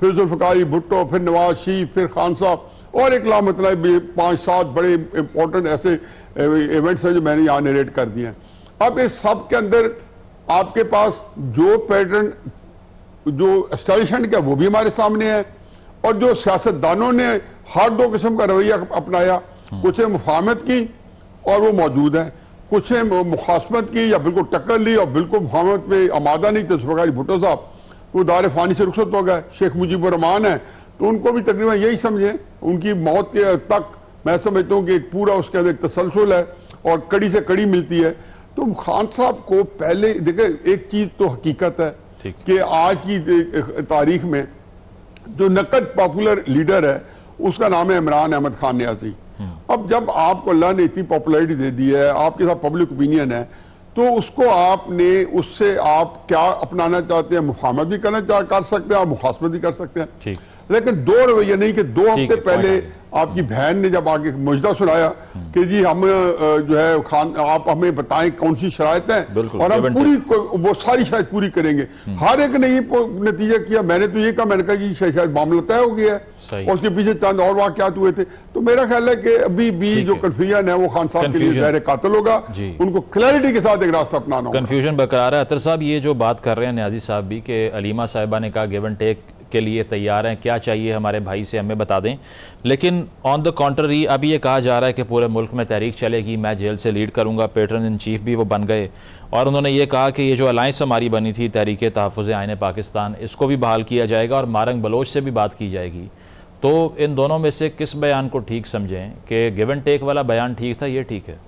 फिर जुल्फ़िकार भुट्टो, फिर नवाज शरीफ, फिर खान साहब और एक लामतलब 5-7 बड़े इंपॉर्टेंट ऐसे इवेंट्स हैं जो मैंने यहाँ नरेट कर दिए हैं। अब इस सब के अंदर आपके पास जो पैटर्न जो एस्टैब्लिशमेंट का वो भी हमारे सामने है और जो सियासतदानों ने हर दो किस्म का रवैया अपनाया, कुछ है मुफाहमत की और वो मौजूद है, कुछ है मुखासमत की या बिल्कुल टक्कर ली और बिल्कुल मुफाहमत में आमादा नहीं। तो जुल्फ़िकार भुट्टो साहब वो दार फानी से रुखसत हो गए। शेख मुजीबुर रहमान है तो उनको भी तकरीबन यही समझे, उनकी मौत के तक मैं समझता हूँ कि एक पूरा उसके अंदर एक तसलसल है और कड़ी से कड़ी मिलती है। तो खान साहब को पहले देखे, एक चीज तो हकीकत है कि आज की तारीख में जो नकद पॉपुलर लीडर है उसका नाम है इमरान अहमद खान न्याजी। अब जब आपको अल्लाह ने इतनी पॉपुलैरिटी दे दी है, आपके साथ पब्लिक ओपिनियन है, तो उसको आपने उससे आप क्या अपनाना चाहते हैं, मुफाहमत भी कर सकते हैं और मुखासमत भी कर सकते हैं। ठीक, लेकिन दो रवैया नहीं कि 2 हफ्ते पहले आपकी बहन ने जब आगे मुजदा सुनाया कि जी हम जो है खान आप हमें बताएं कौन सी शराइत है और हम पूरी वो सारी शायद पूरी करेंगे। हर एक ने ये नतीजा किया। मैंने तो ये कहा, मैंने कहा कि शायद मामला तय हो गया है और उसके पीछे चंद और वाकयात हुए थे। तो मेरा ख्याल है कि अभी भी जो कन्फ्यूजन है वो खान साहब के लिए ज़ाहिर कातिल होगा, उनको क्लैरिटी के साथ एक रास्ता अपनाना होगा। कन्फ्यूजन बरकरार है। अतर साहब ये जो बात कर रहे हैं न्याजी साहब भी कि अलीमा साहिबा ने कहा गिव एंड टेक के लिए तैयार हैं, क्या चाहिए हमारे भाई से हमें बता दें। लेकिन ऑन द कॉन्ट्ररी अभी ये कहा जा रहा है कि पूरे मुल्क में तहरीक चलेगी, मैं जेल से लीड करूंगा। पैटर्न इन चीफ भी वो बन गए और उन्होंने ये कहा कि ये जो अलायंस हमारी बनी थी तहरीक तहफ़्फ़ुज़ आईन पाकिस्तान, इसको भी बहाल किया जाएगा और मारंग बलोच से भी बात की जाएगी। तो इन दोनों में से किस बयान को ठीक समझें कि गिव एंड टेक वाला बयान ठीक था, ये ठीक है?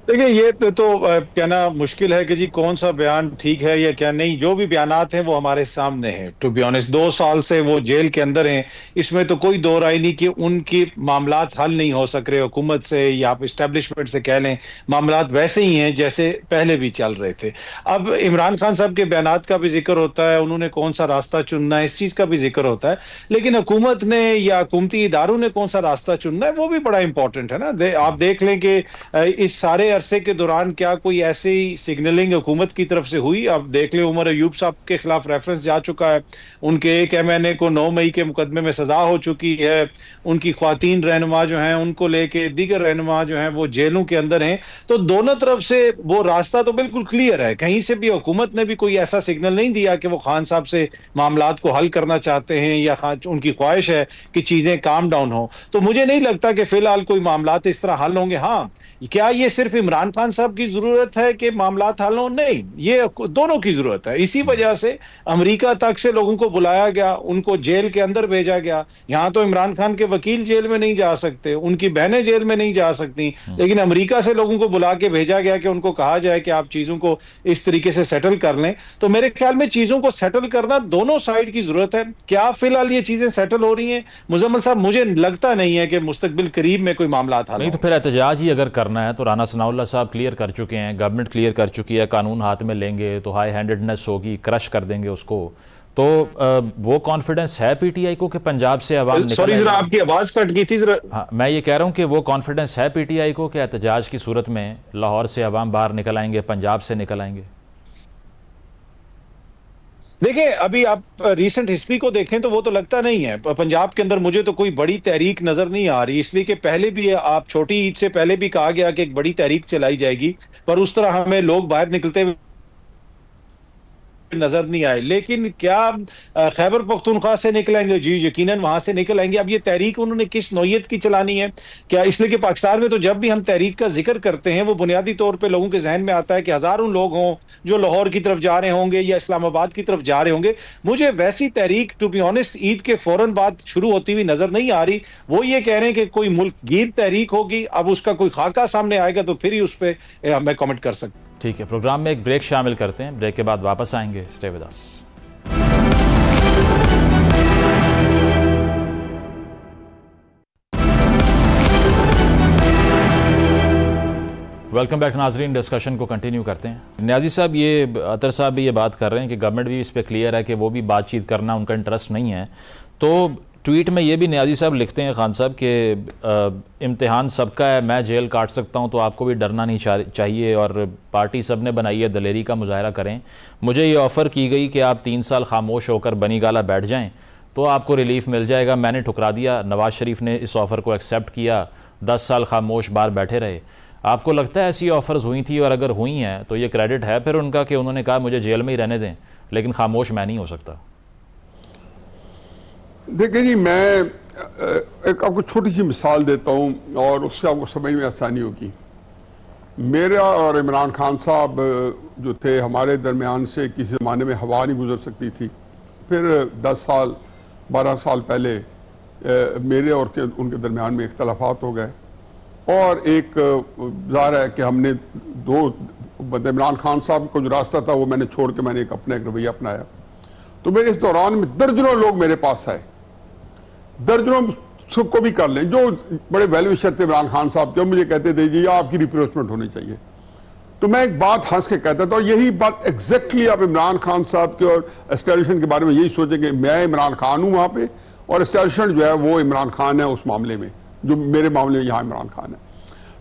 देखिए ये तो कहना मुश्किल है कि जी कौन सा बयान ठीक है या क्या नहीं। जो भी बयानात हैं वो हमारे सामने हैं। टू बी ऑनेस्ट 2 साल से वो जेल के अंदर हैं, इसमें तो कोई दो राय नहीं कि उनकी मामलात हल नहीं हो सक रहे हुकूमत से या आप इस्टेब्लिशमेंट से कह लें, मामलात वैसे ही हैं जैसे पहले भी चल रहे थे। अब इमरान खान साहब के बयानात का भी जिक्र होता है, उन्होंने कौन सा रास्ता चुनना है इस चीज का भी जिक्र होता है, लेकिन हुकूमत ने या हुकूमती इदारों ने कौन सा रास्ता चुनना है वो भी बड़ा इंपॉर्टेंट है ना। आप देख लें कि इस सारे अरसे के दौरान क्या कोई ऐसी सिग्नलिंग हुकूमत की तरफ से हुई? आप देख लें उमर अयूब साहब के खिलाफ रेफरेंस जा चुका है, उनके एक MNA को 9 मई के मुकदमे में सजा हो चुकी है, उनकी ख्वातीन रहनुमा जो हैं उनको लेके दीगर रहनुमा जो हैं वो जेलों के अंदर हैं। तो दोनों तरफ से वो रास्ता तो बिल्कुल क्लियर है। कहीं से भी हुकूमत ने भी कोई ऐसा सिग्नल नहीं दिया कि वो खान साहब से मामलात को हल करना चाहते हैं या उनकी ख्वाहिश है कि चीजें काम डाउन हो। तो मुझे नहीं लगता कि फिलहाल कोई मामलात इस तरह हल होंगे। हाँ, क्या ये सिर्फ इमरान खान साहब की जरूरत है कि मामलात हल हो? नहीं, ये दोनों की जरूरत है। इसी वजह से अमेरिका तक से लोगों को बुलाया गया, उनको जेल के अंदर भेजा गया। यहां तो इमरान खान के वकील जेल में नहीं जा सकते, उनकी बहनें जेल में नहीं जा सकती, लेकिन अमेरिका से लोगों को बुला के भेजा गया कि उनको कहा जाए कि आप चीजों को इस तरीके से सेटल कर लें। तो मेरे ख्याल में चीजों को सेटल करना दोनों साइड की जरूरत है। क्या फिलहाल ये चीजें सेटल हो रही हैं मुजम्मिल साहब? मुझे लगता नहीं है कि मुस्तकबिल करीब में कोई मामला हल नहीं। तो फिर एहतजाज ही अगर करना है तो राना सनाउल्लाह साहब क्लियर कर चुके हैं, गवर्नमेंट क्लियर कर चुकी है, कानून हाथ में लेंगे तो हाई हैंडेडनेस होगी, क्रश कर देंगे उसको। तो वो कॉन्फिडेंस है PTI को कि पंजाब से अवाम निकल, सॉरी जरा आपकी आवाज कट गई थी जरा। हाँ, मैं ये कह रहा हूँ कि वो कॉन्फिडेंस है PTI को कि एहतजाज की सूरत में लाहौर से अवाम बाहर निकल आएंगे, पंजाब से निकल आएंगे? देखिए अभी आप रीसेंट हिस्ट्री को देखें तो वो तो लगता नहीं है। पंजाब के अंदर मुझे तो कोई बड़ी तहरीक नजर नहीं आ रही, इसलिए कि पहले भी आप छोटी ईद से पहले भी कहा गया कि एक बड़ी तहरीक चलाई जाएगी, पर उस तरह हमें लोग बाहर निकलते नजर नहीं आए। लेकिन क्या खैबर पख्तूनख्वा से निकलेंगे? जी यकीनन वहां से निकल आएंगे। अब ये तहरीक उन्होंने किस नौयत की चलानी है? क्या इसलिए कि पाकिस्तान में तो जब भी हम तहरीक का जिक्र करते हैं वो बुनियादी तौर पर लोगों के जहन में आता है कि हजारों लोग हों जो लाहौर की तरफ जा रहे होंगे या इस्लामाबाद की तरफ जा रहे होंगे। मुझे वैसी तहरीक टू बी ऑनेस्ट ईद के फौरन बाद शुरू होती हुई नजर नहीं आ रही। वो ये कह रहे हैं कि कोई मुल्क गिर तहरीक होगी, अब उसका कोई खाका सामने आएगा तो फिर ही उस पर मैं कमेंट कर सकता हूं। ठीक है, प्रोग्राम में एक ब्रेक शामिल करते हैं, ब्रेक के बाद वापस आएंगे। Stay with us. Welcome back नाजरीन, डिस्कशन को कंटिन्यू करते हैं। न्याजी साहब, ये अतर साहब भी ये बात कर रहे हैं कि गवर्नमेंट भी इस पर क्लियर है कि वो भी बातचीत करना उनका इंटरेस्ट नहीं है। तो ट्वीट में ये भी न्याजी साहब लिखते हैं खान साहब कि इम्तिहान सबका है, मैं जेल काट सकता हूं तो आपको भी डरना नहीं चाहिए और पार्टी सब ने बनाई है, दलेरी का मुजाहरा करें। मुझे ये ऑफ़र की गई कि आप 3 साल खामोश होकर बनी गाला बैठ जाएं तो आपको रिलीफ मिल जाएगा। मैंने ठुकरा दिया। नवाज शरीफ ने इस ऑफ़र को एक्सेप्ट किया, 10 साल खामोश बाहर बैठे रहे। आपको लगता है ऐसी ऑफ़र्स हुई थी? और अगर हुई हैं तो ये क्रेडिट है फिर उनका कि उन्होंने कहा मुझे जेल में ही रहने दें, लेकिन खामोश मैं नहीं हो सकता? देखिए जी, मैं एक आपको छोटी सी मिसाल देता हूं और उससे आपको समझ में आसानी होगी। मेरा और इमरान खान साहब जो थे, हमारे दरमियान से किसी ज़माने में हवा नहीं गुजर सकती थी। फिर 10 साल 12 साल पहले मेरे और उनके दरमियान में इख्तलाफात हो गए और एक ज़ाहिर है कि हमने इमरान खान साहब को जो रास्ता था वो मैंने छोड़ के मैंने अपना एक रवैया अपनाया। तो मेरे इस दौरान में दर्जनों लोग मेरे पास आए, दर्जनों सबको भी कर लें जो बड़े वेलविशर थे इमरान खान साहब के, मुझे कहते थे जी आपकी रिप्लेसमेंट होनी चाहिए। तो मैं एक बात हंस के कहता था और यही बात एग्जैक्टली आप इमरान खान साहब के और एस्टैब्लिशमेंट के बारे में यही सोचेंगे। मैं इमरान खान हूं वहां पे और एस्टैब्लिशमेंट जो है वो इमरान खान है उस मामले में, जो मेरे मामले में यहाँ इमरान खान है।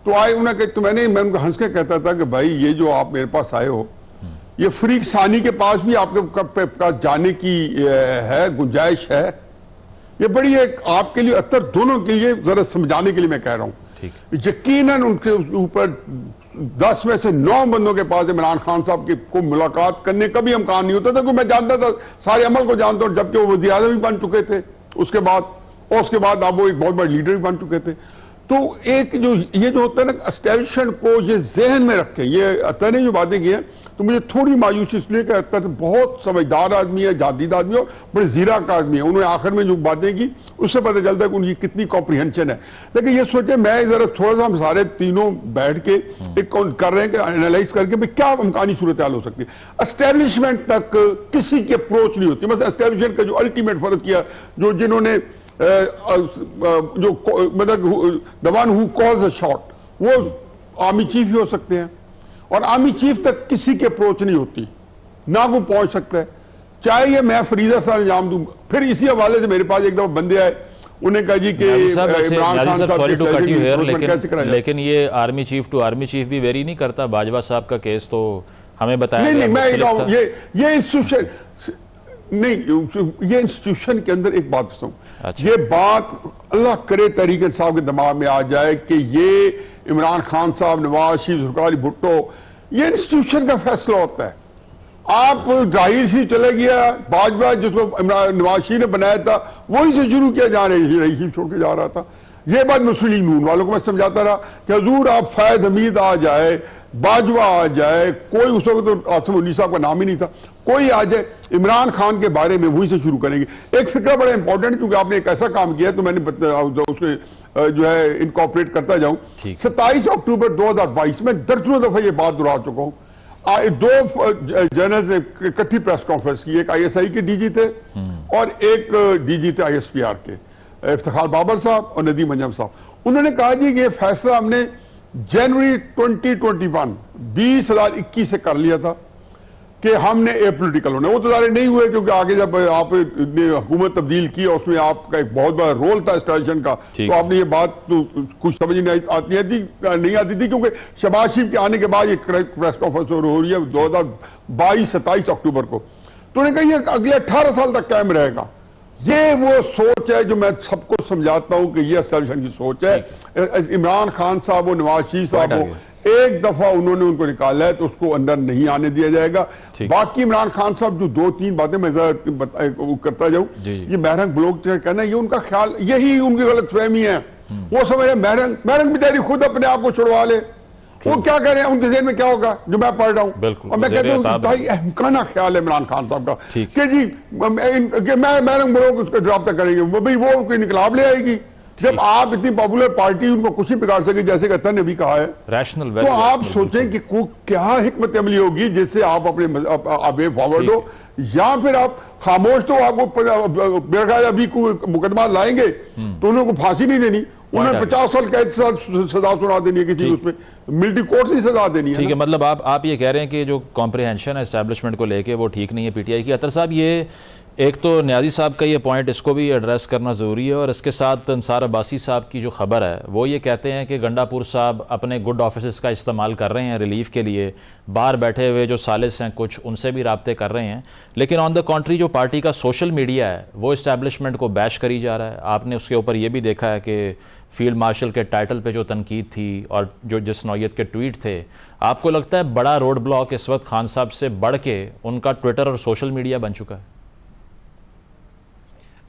तो आए उन्होंने तो मैं उनको हंस के कहता था कि भाई ये जो आप मेरे पास आए हो, ये फरीक सानी के पास भी आपके पास जाने की है गुंजाइश है। ये बड़ी एक आपके लिए अतर दोनों के लिए जरा समझाने के लिए मैं कह रहा हूं। यकीनन उनके ऊपर 10 में से 9 बंदों के पास इमरान खान साहब की को मुलाकात करने का भी इम्कान नहीं होता था, क्योंकि मैं जानता था सारे अमल को जानता हूं, जबकि वो वज़ीर आज़म भी बन चुके थे उसके बाद अब वो एक बहुत बड़े लीडर भी बन चुके थे। तो एक जो ये जो होता है ना एस्टैब्लिशमेंट को ये जहन में रखें, ये अतर ने जो बातें की हैं तो मुझे थोड़ी मायूसी इसलिए कि अतर बहुत समझदार आदमी है, जादीद आदमी है और बड़े जीरा का आदमी है। उन्होंने आखिर में जो बातें की उससे पता चलता है कि उनकी कितनी कॉम्प्रिहेंशन है। लेकिन ये सोचे मैं जरा थोड़ा सा हम सारे तीनों बैठ के एक कर रहे हैं कि एनालाइज करके भाई क्या इम्कानी सूरत हाल हो सकती है। एस्टैब्लिशमेंट तक किसी की अप्रोच नहीं होती। मतलब एस्टैब्लिशमेंट का जो अल्टीमेट फर्ज किया, जो जिन्होंने जो मतलब the one who calls a shot, वो आर्मी चीफ ही हो सकते हैं और आर्मी चीफ तक किसी की अप्रोच नहीं होती, ना वो पहुंच सकता है, चाहे ये मैं फरीदा सा इल्जाम दूं। फिर इसी हवाले से मेरे पास एक दफा बंदे आए, उन्हें कहा जी कि लेकिन ये army chief to army chief भी वेरी नहीं करता। बाजवा साहब का केस तो हमें बताया नहीं, मैं ये इंस्टीट्यूशन नहीं, ये इंस्टीट्यूशन के अंदर एक बात बताऊं। अच्छा। ये बात अल्लाह करे तहरीक इंसाफ के दिमाग में आ जाए कि ये इमरान खान साहब, नवाज शरीफ, जुल्फ़िकार अली भुट्टो, ये इंस्टीट्यूशन का फैसला होता है। आप जाहिर सी चले गया बाजवा जिसको नवाज शरीफ ने बनाया था वही से शुरू किया जा रही छोड़ के जा रहा था। ये बात मुस्लिम लीग नून वालों को मैं समझाता रहा कि हजूर आप फैज हमीद आ जाए, बाजवा आ जाए, कोई उस वक्त तो आसिम उल्ली साहब का नाम ही नहीं था, कोई आ जाए, इमरान खान के बारे में वहीं से शुरू करेंगे। एक फिक्र बड़ा इंपॉर्टेंट, क्योंकि आपने एक ऐसा काम किया तो मैंने उसमें जो है इनकॉर्पोरेट करता जाऊं। 27 अक्टूबर 2022 में दर्जनों दफा ये बात दोहरा चुका हूं। 2 जनरल ने इकट्ठी प्रेस कॉन्फ्रेंस की, एक ISI के DG थे और एक DG थे ISPR के, इफ्तिखार बाबर साहब और नदीम अंजम साहब। उन्होंने कहा जी कि ये फैसला हमने जनवरी 2021 2021 से कर लिया था कि हमने एपॉलिटिकल होना। वो तो सारे नहीं हुए, क्योंकि आगे जब आपने हुकूमत तब्दील की और उसमें आपका एक बहुत बड़ा रोल था एस्टैब्लिशमेंट का, तो आपने ये बात तो कुछ समझ नहीं आती थी, क्योंकि शहबाज शरीफ के आने के बाद ये प्रेस कॉन्फ्रेंस हो रही है 2022 27 अक्टूबर को। तो उन्होंने कहा ये अगले 18 साल तक कायम रहेगा। ये वो सोच है जो मैं सबको समझाता हूं कि ये एस्टैब्लिशमेंट की सोच है। इमरान खान साहब हो, नवाज शरीफ साहब हो, एक दफा उन्होंने उनको निकाला है तो उसको अंदर नहीं आने दिया जाएगा। बाकी इमरान खान साहब जो 2-3 बातें मैं करता जाऊं, ये महरंग ब्लॉक कहना, ये उनका ख्याल, यही उनकी गलतफहमी है। वो समझे महरंग बेचारी खुद अपने आप को छुड़वा ले, वो क्या कह रहे हैं, उनके जेहन में क्या होगा जो मैं पढ़ रहा हूं। और मैं कहता हूँ भाई अहमकाना ख्याल है इमरान खान साहब का कि जी मैं महरंग ब्लॉक उसको ड्रॉप तक करेंगे, भाई वो उनको इनकलाब ले आएगी। जब आप इतनी पॉपुलर पार्टी उनको कुछ ही बिगाड़ सके, जैसे अतर ने भी कहा है, रैशनल, तो आप सोचें कि क्या हिकमत अमली होगी जिससे आप अपने वे फॉरवर्ड हो, या फिर आप खामोश, तो आपको मेरा ख्याल अभी मुकदमा लाएंगे तो उन्होंने फांसी नहीं देनी, उन्हें 50 साल कैद सजा सुना देनी है, किसी उसमें मिलिट्री कोर्ट से सजा देनी है। ठीक है, मतलब आप ये कह रहे हैं कि जो कॉम्प्रिहेंशन है एस्टैब्लिशमेंट को लेके वो ठीक नहीं है पीटीआई की। अतर साहब, ये एक तो न्याजी साहब का ये पॉइंट, इसको भी एड्रेस करना ज़रूरी है, और इसके साथ अंसार अब्बासी साहब की जो खबर है वो ये कहते हैं कि गंडापुर साहब अपने गुड ऑफिस का इस्तेमाल कर रहे हैं रिलीफ के लिए, बाहर बैठे हुए जो सालिस हैं कुछ उनसे भी राब्ते कर रहे हैं, लेकिन ऑन द कॉन्ट्री जो पार्टी का सोशल मीडिया है वो इस्टेब्लिशमेंट को बैश करी जा रहा है। आपने उसके ऊपर ये भी देखा है कि फील्ड मार्शल के टाइटल पे जो तनकीद थी और जो जिस नौयत के ट्वीट थे, आपको लगता है बड़ा रोड ब्लॉक इस वक्त खान साहब से बढ़ के उनका ट्विटर और सोशल मीडिया बन चुका है?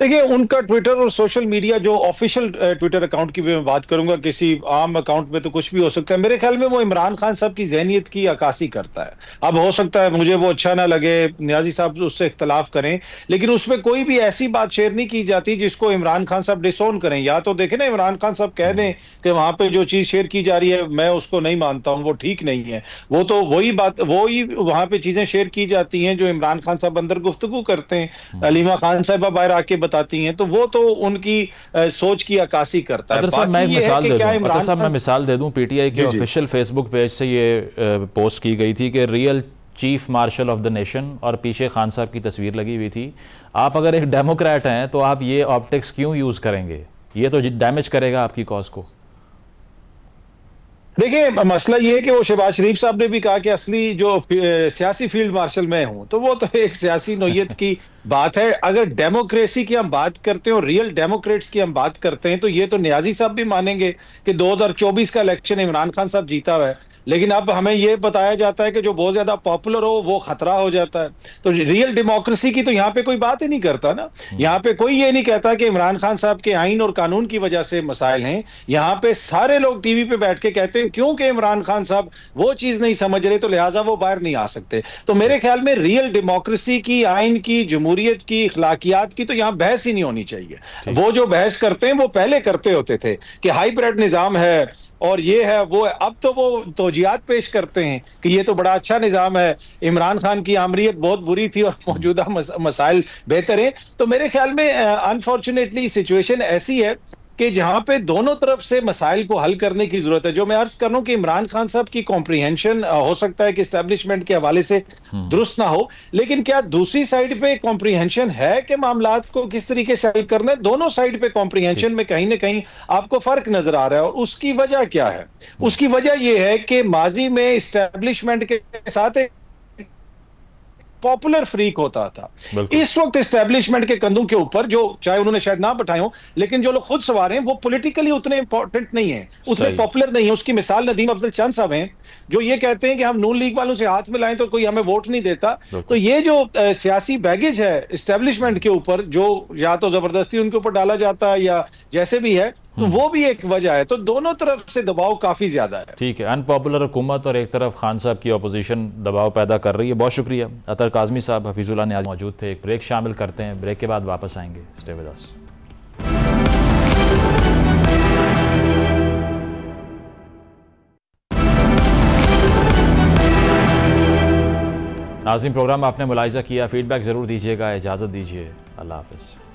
देखिए, उनका ट्विटर और सोशल मीडिया, जो ऑफिशियल ट्विटर अकाउंट की भी मैं बात करूंगा, किसी आम अकाउंट में तो कुछ भी हो सकता है। मेरे ख्याल में वो इमरान खान साहब की ज़हनियत की अक्कासी करता है। अब हो सकता है मुझे वो अच्छा ना लगे, न्याजी साहब उससे इख्तलाफ करें, लेकिन उसमें कोई भी ऐसी बात शेयर नहीं की जाती जिसको इमरान खान साहब डिसोन करें। या तो देखें ना, इमरान खान साहब कह दें कि वहां पर जो चीज़ शेयर की जा रही है मैं उसको नहीं मानता हूँ, वो ठीक नहीं है, वो तो वही बात, वही वहां पर चीज़ें शेयर की जाती हैं जो इमरान खान साहब अंदर गुफ्तगू करते हैं, अलीमा खान साहब बाहर आके बताती हैं, तो वो तो उनकी सोच की अक्कासी करता है। अतर साहब, मैं मिसाल दे दूं, पीटीआई के ऑफिशियल फेसबुक पेज से ये पोस्ट की गई थी कि real chief marshal of the nation, और पीछे खान साहब की तस्वीर लगी हुई थी। आप अगर एक डेमोक्रेट हैं तो आप ये ऑप्टिक्स क्यों यूज करेंगे? ये तो डैमेज करेगा आपकी कॉज को। देखिए, मसला ये है कि वो शहबाज शरीफ साहब ने भी कहा कि असली जो सियासी फील्ड मार्शल मैं हूं, तो वो तो एक सियासी नौयत की बात है। अगर डेमोक्रेसी की हम बात करते हैं और रियल डेमोक्रेट्स की हम बात करते हैं, तो ये तो न्याजी साहब भी मानेंगे कि 2024 का इलेक्शन इमरान खान साहब जीता हुआ है, लेकिन अब हमें यह बताया जाता है कि जो बहुत ज्यादा पॉपुलर हो वो खतरा हो जाता है। तो रियल डेमोक्रेसी की तो यहाँ पे कोई बात ही नहीं करता ना। यहाँ पे कोई ये नहीं कहता कि इमरान खान साहब के आइन और कानून की वजह से मसाइल हैं। यहाँ पे सारे लोग टीवी पे बैठ के कहते हैं क्योंकि इमरान खान साहब वो चीज नहीं समझ रहे तो लिहाजा वो बाहर नहीं आ सकते। तो मेरे ख्याल में रियल डेमोक्रेसी की, आइन की, जमहूरियत की, इखलाकियात की तो यहाँ बहस ही नहीं होनी चाहिए। वो जो बहस करते हैं वो पहले करते होते थे कि हाइब्रिड निजाम है और ये है वो है। अब तो वो तोजियात पेश करते हैं कि ये तो बड़ा अच्छा निजाम है, इमरान खान की आमरीत बहुत बुरी थी और मौजूदा मसाइल बेहतर हैं। तो मेरे ख्याल में अनफॉर्चुनेटली सिचुएशन ऐसी है कि जहां पे दोनों तरफ से मसाइल को हल करने की जरूरत है। जो मैं अर्ज कर रहा हूं कि इमरान खान साहब की कॉम्प्रिहेंशन हो सकता है कि एस्टेब्लिशमेंट के हवाले से दुरुस्त ना हो, लेकिन क्या दूसरी साइड पे कॉम्प्रिहेंशन है कि मामलात को किस तरीके से हल करना है? दोनों साइड पे कॉम्प्रिहेंशन में कहीं ना कहीं आपको फर्क नजर आ रहा है। और उसकी वजह क्या है? उसकी वजह यह है कि माजी में एस्टेब्लिशमेंट के साथ पॉपुलर फ्रीक होता था। इस वक्त एस्टेब्लिशमेंट के कंधों के ऊपर, जो चाहे उन्होंने शायद ना बैठाए हो, लेकिन जो लोग खुद सवार हैं वो पॉलिटिकली उतने इंपॉर्टेंट नहीं है, उतने पॉपुलर नहीं है। उसकी मिसाल नदीम अफजल चंद साहब हैं जो ये कहते हैं कि हम नून लीग वालों से हाथ मिलाएं तो कोई हमें वोट नहीं देता। तो ये जो सियासी बैगेज है एस्टेब्लिशमेंट के ऊपर, जो या तो जबरदस्ती उनके ऊपर डाला जाता है या जैसे भी है, तो वो भी एक वजह है। तो दोनों तरफ से दबाव काफी ज्यादा है। ठीक है, अनपॉपुलर हुकूमत और एक तरफ खान साहब की अपोजिशन दबाव पैदा कर रही है। बहुत शुक्रिया। अतर काज़मी साहब, हफीजुल्लाह नियाज़ मौजूद थे। एक ब्रेक शामिल करते हैं, ब्रेक के बाद वापस आएंगे। Stay with us. नाज़रीन, प्रोग्राम आपने मुलाहिज़ा किया, फीडबैक ज़रूर दीजिएगा। इजाज़त दीजिए, अल्लाह हाफ़िज़।